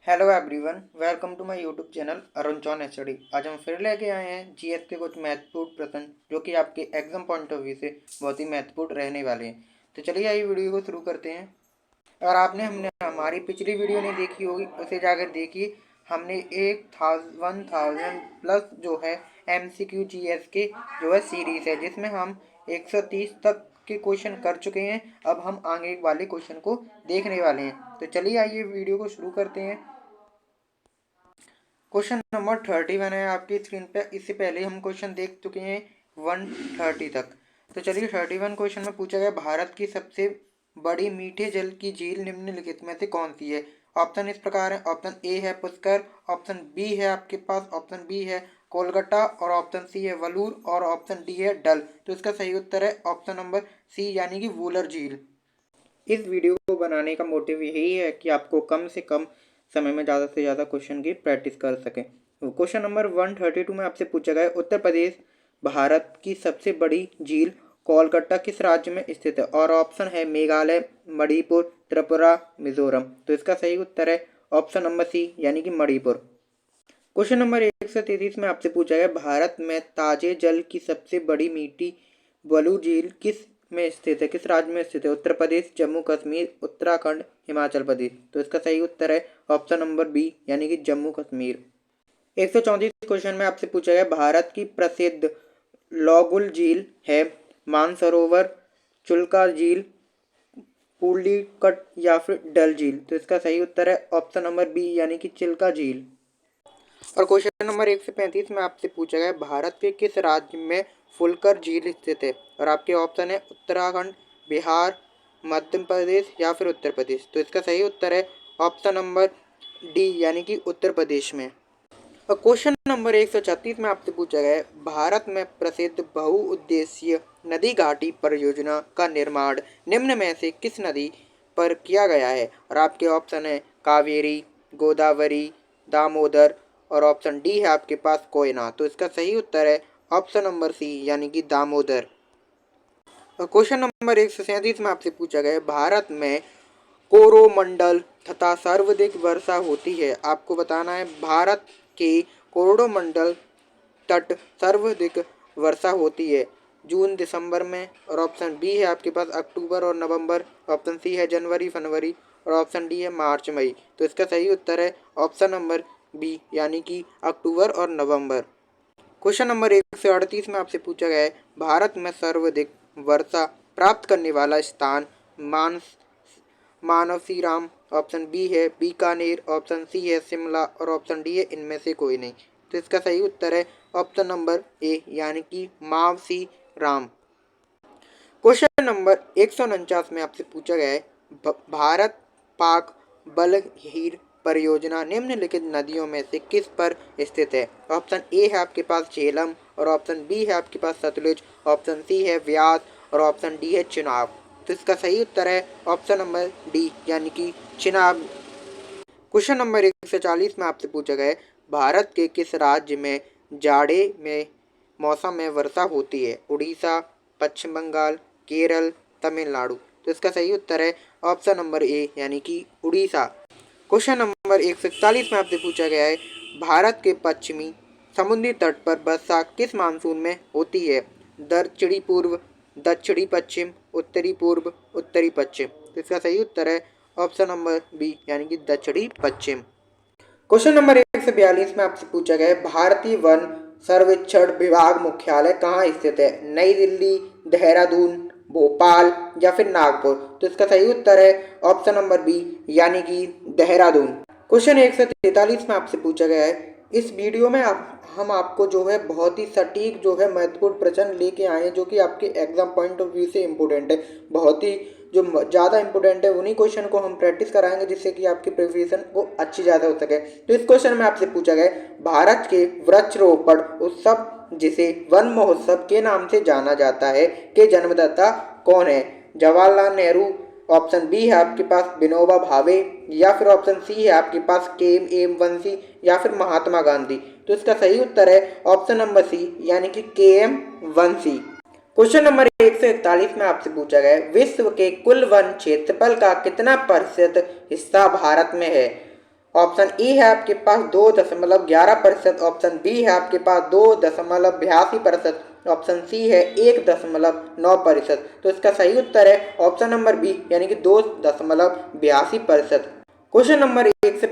Hello everyone, welcome to my YouTube channel Arun John HD. आज हम फिर लेके आए हैं जीएस के कुछ महत्वपूर्ण प्रश्न जो कि आपके एग्जाम पॉइंट ऑफ व्यू से बहुत ही महत्वपूर्ण रहने वाले हैं। तो चलिए आइए वीडियो को शुरू करते हैं। अगर आपने हमने हमारी पिछली वीडियो नहीं देखी होगी उसे जाकर देखिए। हमने 1000 प्लस जो है MCQ जीएस के जो है सीरीज है जिसमें हम 130 तक के क्वेश्चन कर चुके हैं। अब हम आगे वाले क्वेश्चन को देखने वाले हैं। तो चलिए आइए वीडियो को शुरू करते हैं। क्वेश्चन नंबर 31 है आपकी स्क्रीन पे। इससे पहले हम क्वेश्चन देख चुके हैं 130 तक। तो चलिए 31 क्वेश्चन में पूछा गया भारत की सबसे बड़ी मीठे जल की झील निम्नलिखित में से कौन सी है। ऑप्शन इस प्रकार है। ऑप्शन ए है पुष्कर, ऑप्शन बी है आपके पास, ऑप्शन बी है कोलकाता और ऑप्शन सी है वलूर और ऑप्शन डी है डल। तो इसका सही उत्तर है ऑप्शन नंबर सी यानी कि वूलर झील। इस वीडियो को बनाने का मोटिव यही है कि आपको कम से कम समय में ज़्यादा से ज़्यादा क्वेश्चन की प्रैक्टिस कर सकें। क्वेश्चन नंबर 132 में आपसे पूछा गया उत्तर प्रदेश भारत की सबसे बड़ी झील कोलकाता किस राज्य में स्थित है। और ऑप्शन है मेघालय, मणिपुर, त्रिपुरा, मिजोरम। तो इसका सही उत्तर है ऑप्शन नंबर सी यानी कि मणिपुर। क्वेश्चन नंबर 133 में आपसे पूछा गया भारत में ताजे जल की सबसे बड़ी मीठी बलू झील किस में स्थित है, किस राज्य में स्थित है। उत्तर प्रदेश, जम्मू कश्मीर, उत्तराखंड, हिमाचल प्रदेश। तो इसका सही उत्तर है ऑप्शन नंबर बी यानी कि जम्मू कश्मीर। 134 क्वेश्चन में आपसे पूछा गया भारत की प्रसिद्ध लौगुल झील है मानसरोवर, चुल्का झील, पुलिकट या फिर डल झील। तो इसका सही उत्तर है ऑप्शन नंबर बी यानी कि चिल्का झील। और क्वेश्चन नंबर 135 में आपसे पूछा गया भारत के किस राज्य में फुलकर झील स्थित है। और आपके ऑप्शन है उत्तराखंड, बिहार, मध्य प्रदेश या फिर उत्तर प्रदेश। तो इसका सही उत्तर है ऑप्शन नंबर डी यानी कि उत्तर प्रदेश में। और क्वेश्चन नंबर 136 में आपसे पूछा गया है भारत में प्रसिद्ध बहुउद्देशीय नदी घाटी परियोजना का निर्माण निम्न में से किस नदी पर किया गया है। और आपके ऑप्शन है कावेरी, गोदावरी, दामोदर और ऑप्शन डी है आपके पास कोयना। तो इसका सही उत्तर है ऑप्शन नंबर सी यानी कि दामोदर। और क्वेश्चन नंबर 137 में आपसे पूछा गया है भारत में कोरोमंडल तथा सर्वाधिक वर्षा होती है। आपको बताना है भारत के कोरोमंडल तट सर्वाधिक वर्षा होती है जून दिसंबर में। और ऑप्शन बी है आपके पास अक्टूबर और नवंबर, ऑप्शन सी है जनवरी फरवरी और ऑप्शन डी है मार्च मई। तो इसका सही उत्तर है ऑप्शन नंबर बी यानी कि अक्टूबर और नवंबर। क्वेश्चन नंबर 138 में आपसे पूछा गया है भारत में सर्वाधिक वर्षा प्राप्त करने वाला स्थान मानसीराम। ऑप्शन बी है बीकानेर, ऑप्शन सी है शिमला और ऑप्शन डी है इनमें से कोई नहीं। तो इसका सही उत्तर है ऑप्शन नंबर ए यानी कि मावसी राम। क्वेश्चन नंबर 149 में आपसे पूछा गया है भारत पाक बलहीर परियोजना निम्नलिखित नदियों में से किस पर स्थित है। ऑप्शन ए है आपके पास झेलम और ऑप्शन बी है आपके पास सतलुज, ऑप्शन सी है व्यास और ऑप्शन डी है चिनाब। तो इसका सही उत्तर है ऑप्शन नंबर डी यानी कि चिनाब। क्वेश्चन नंबर 140 में आपसे पूछा गया है भारत के किस राज्य में जाड़े में मौसम में वर्षा होती है। उड़ीसा, पश्चिम बंगाल, केरल, तमिलनाडु। तो इसका सही उत्तर है ऑप्शन नंबर ए यानी कि उड़ीसा। क्वेश्चन नंबर 141 में आपसे पूछा गया है भारत के पश्चिमी समुद्री तट पर वर्षा किस मानसून में होती है। दक्षिणी पूर्व, दक्षिणी पश्चिम, उत्तरी पूर्व, उत्तरी पश्चिम। तो इसका सही उत्तर है ऑप्शन नंबर बी यानी कि दक्षिणी पश्चिम। क्वेश्चन नंबर 142 में आपसे पूछा गया है भारतीय वन सर्वेक्षण विभाग मुख्यालय कहाँ स्थित है। नई दिल्ली, देहरादून, भोपाल या फिर नागपुर। तो इसका सही उत्तर है ऑप्शन नंबर बी यानी कि देहरादून। क्वेश्चन 143 में आपसे पूछा गया है इस वीडियो में हम आपको जो है बहुत ही सटीक जो है महत्वपूर्ण प्रश्न लेके आए हैं जो कि आपके एग्जाम पॉइंट ऑफ व्यू से इम्पोर्टेंट है। बहुत ही जो ज़्यादा इंपॉर्टेंट है उन्हीं क्वेश्चन को हम प्रैक्टिस कराएंगे जिससे कि आपकी प्रिपरेशन को अच्छी ज़्यादा हो सके। तो इस क्वेश्चन में आपसे पूछा गया भारत के वृक्षारोपण उत्सव जिसे वन महोत्सव के नाम से जाना जाता है के जन्मदाता कौन है। जवाहरलाल नेहरू, ऑप्शन बी है आपके पास विनोबा भावे या फिर ऑप्शन सी है आपके पास KM वंशी या फिर महात्मा गांधी। तो इसका सही उत्तर है ऑप्शन नंबर सी यानी कि KM वंशी। क्वेश्चन नंबर 141 में आपसे पूछा गया विश्व के कुल वन क्षेत्रफल का कितना प्रतिशत हिस्सा भारत में है। ऑप्शन ए है आपके पास 2.11%, ऑप्शन बी है आपके पास 2.82%, ऑप्शन सी है 1.9%। तो इसका सही उत्तर है ऑप्शन नंबर बी यानी कि 2.82%। क्वेश्चन नंबर 1 से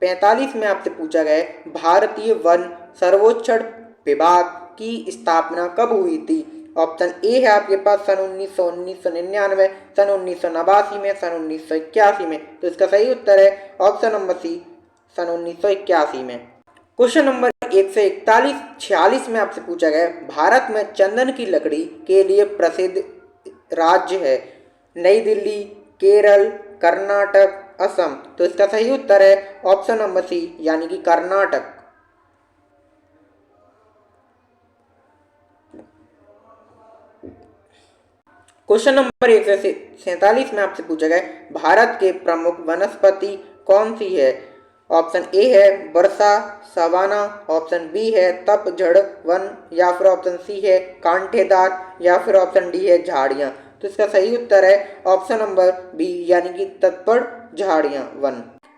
45 में आपसे पूछा गया है भारतीय वन सर्वेक्षण विभाग की स्थापना कब हुई थी। ऑप्शन ए है आपके पास सन 1999, सन 1989 में, सन 1981 में। तो इसका सही उत्तर है ऑप्शन नंबर सी सन 1981 में। क्वेश्चन नंबर 1 से 46 में आपसे पूछा गया है भारत में चंदन की लकड़ी के लिए प्रसिद्ध राज्य है नई दिल्ली, केरल, कर्नाटक, असम। तो इसका सही उत्तर है ऑप्शन नंबर सी यानी कि कर्नाटक। क्वेश्चन नंबर 1 से 47 में आपसे पूछा गया भारत के प्रमुख वनस्पति कौन सी है। ऑप्शन ए है वर्षा सवाना, ऑप्शन बी है तपझड़ वन, या फिर ऑप्शन सी है कांटेदार, या फिर ऑप्शन डी है झाड़ियाँ। तो इसका सही उत्तर है ऑप्शन नंबर बी यानी कि तत्पड़ झाड़ियाँ वन।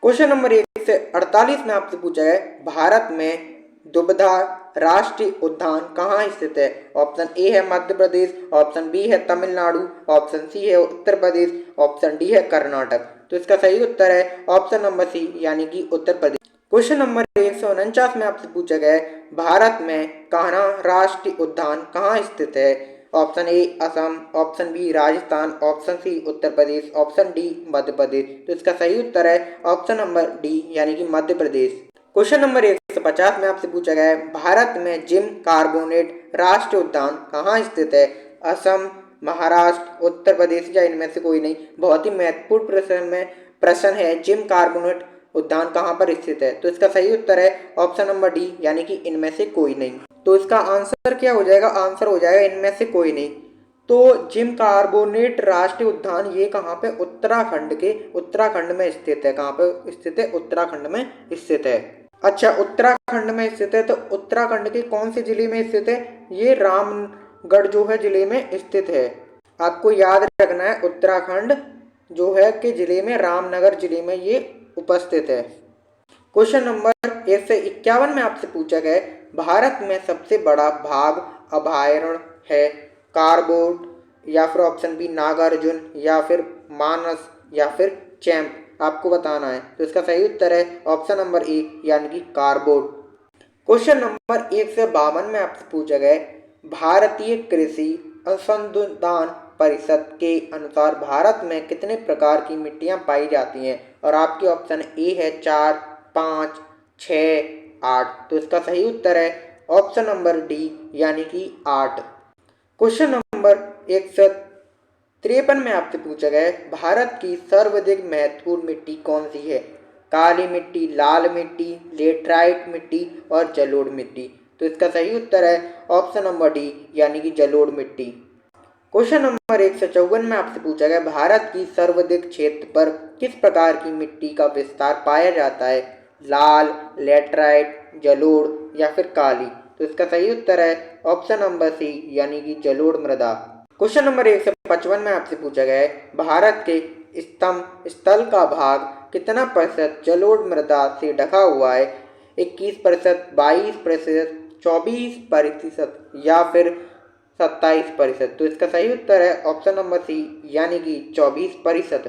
क्वेश्चन नंबर 1 से 48 में आपसे पूछा गया भारत में दुबधा राष्ट्रीय उद्यान कहाँ स्थित है। ऑप्शन ए है मध्य प्रदेश, ऑप्शन बी है तमिलनाडु, ऑप्शन सी है उत्तर प्रदेश, ऑप्शन डी है कर्नाटक। तो इसका सही उत्तर है ऑप्शन नंबर सी यानी कि उत्तर प्रदेश। क्वेश्चन नंबर 149 में आपसे पूछा गया है भारत में कान्हा राष्ट्रीय उद्यान कहाँ स्थित है। Option A Assam, option B Rajasthan, option C Uttar Pradesh, option D Madhya Pradesh. तो इसका सही उत्तर है ऑप्शन नंबर डी यानी कि मध्य प्रदेश। क्वेश्चन नंबर 150 में आपसे पूछा गया है भारत में जिम कार्बोनेट राष्ट्रीय उद्यान कहाँ स्थित है। असम, महाराष्ट्र, उत्तर प्रदेश या इनमें से कोई नहीं। बहुत ही महत्वपूर्ण प्रश्न है जिम कार्बोनेट उद्यान कहाँ पर स्थित है। तो इसका सही उत्तर है ऑप्शन नंबर डी यानी कि इनमें से कोई नहीं। तो इसका आंसर क्या हो जाएगा, आंसर हो जाएगा इनमें से कोई नहीं। तो जिम कार्बोनेट राष्ट्रीय उद्यान ये कहाँ पे, उत्तराखंड में स्थित है। कहाँ पे स्थित है, उत्तराखंड में स्थित है। अच्छा, उत्तराखंड में स्थित है तो उत्तराखंड के कौन से जिले में स्थित है, ये रामगढ़ जो है जिले में स्थित है। आपको याद रखना है उत्तराखंड जो है कि जिले में रामनगर जिले में ये उपस्थित है। क्वेश्चन नंबर 1 से 51 में आपसे पूछा गया भारत में सबसे बड़ा बाघ अभयारण्य है कारबोट, या फिर ऑप्शन बी नागार्जुन, या फिर मानस, या फिर चैंप। आपको बताना है। तो इसका सही उत्तर है ऑप्शन नंबर ए यानी कि कारबोट। क्वेश्चन नंबर 1 से 52 में आपसे पूछा गया भारतीय कृषि अनुसंधान परिषद के अनुसार भारत में कितने प्रकार की मिट्टियां पाई जाती हैं। और आपके ऑप्शन ए है 4, 5, 6, 8। तो इसका सही उत्तर है ऑप्शन नंबर डी यानी कि 8। क्वेश्चन नंबर 153 में आपसे पूछा गया भारत की सर्वाधिक महत्वपूर्ण मिट्टी कौन सी है। काली मिट्टी, लाल मिट्टी, लेटराइट मिट्टी और जलोढ़ मिट्टी। तो इसका सही उत्तर है ऑप्शन नंबर डी यानी कि जलोढ़ मिट्टी। क्वेश्चन नंबर 154 में आपसे पूछा गया भारत की सर्वाधिक क्षेत्र पर किस प्रकार की मिट्टी का विस्तार पाया जाता है। लाल, लेटराइट, जलोढ़ या फिर काली। तो इसका सही उत्तर है ऑप्शन नंबर सी यानी कि जलोढ़ मृदा। क्वेश्चन नंबर 155 में आपसे पूछा गया है भारत के स्तंभ स्थल का भाग कितना प्रतिशत जलोढ़ मृदा से ढका हुआ है। 21%, 22%, 24% या फिर 27%। तो इसका सही उत्तर है ऑप्शन नंबर सी यानी कि 24%।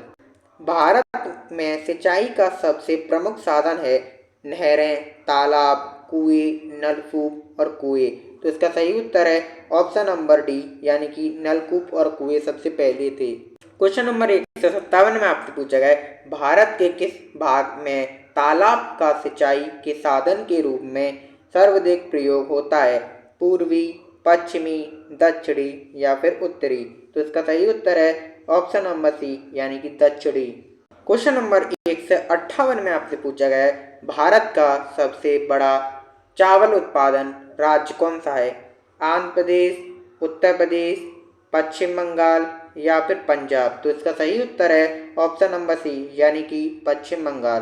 भारत में सिंचाई का सबसे प्रमुख साधन है नहरें, तालाब, कुएं, नलकूप और कुएं। तो इसका सही उत्तर है ऑप्शन नंबर डी यानी कि नलकूप और कुएं सबसे पहले थे। क्वेश्चन नंबर 157 में आपसे पूछा गया भारत के किस भाग में तालाब का सिंचाई के साधन के रूप में सर्वाधिक प्रयोग होता है। पूर्वी, पश्चिमी, दक्षिणी या फिर उत्तरी। तो इसका सही उत्तर है ऑप्शन नंबर सी यानी कि दक्षिणी। क्वेश्चन नंबर 158 में आपसे पूछा गया है भारत का सबसे बड़ा चावल उत्पादन राज्य कौन सा है। आंध्र प्रदेश, उत्तर प्रदेश, पश्चिम बंगाल या फिर पंजाब। तो इसका सही उत्तर है ऑप्शन नंबर सी यानी कि पश्चिम बंगाल।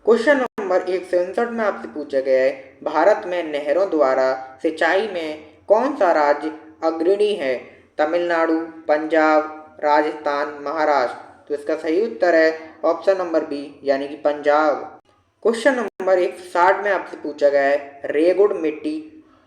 क्वेश्चन नंबर 159 में आपसे पूछा गया है भारत में नहरों द्वारा सिंचाई में कौन सा राज्य अग्रणी है। तमिलनाडु, पंजाब, राजस्थान, महाराष्ट्र। तो इसका सही उत्तर है ऑप्शन नंबर बी यानी कि पंजाब। क्वेश्चन नंबर 160 में आपसे पूछा गया है रेगुड़ मिट्टी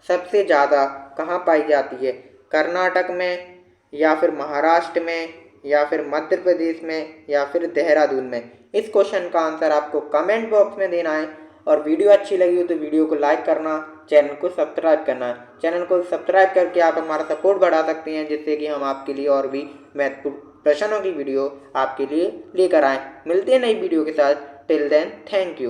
सबसे ज़्यादा कहाँ पाई जाती है, कर्नाटक में या फिर महाराष्ट्र में या फिर मध्य प्रदेश में या फिर देहरादून में। इस क्वेश्चन का आंसर आपको कमेंट बॉक्स में देना है और वीडियो अच्छी लगी हो तो वीडियो को लाइक करना, चैनल को सब्सक्राइब करना। चैनल को सब्सक्राइब करके आप हमारा सपोर्ट बढ़ा सकते हैं जिससे कि हम आपके लिए और भी महत्वपूर्ण प्रश्नों की वीडियो आपके लिए लेकर आएँ। मिलते हैं नई वीडियो के साथ। Till then thank you.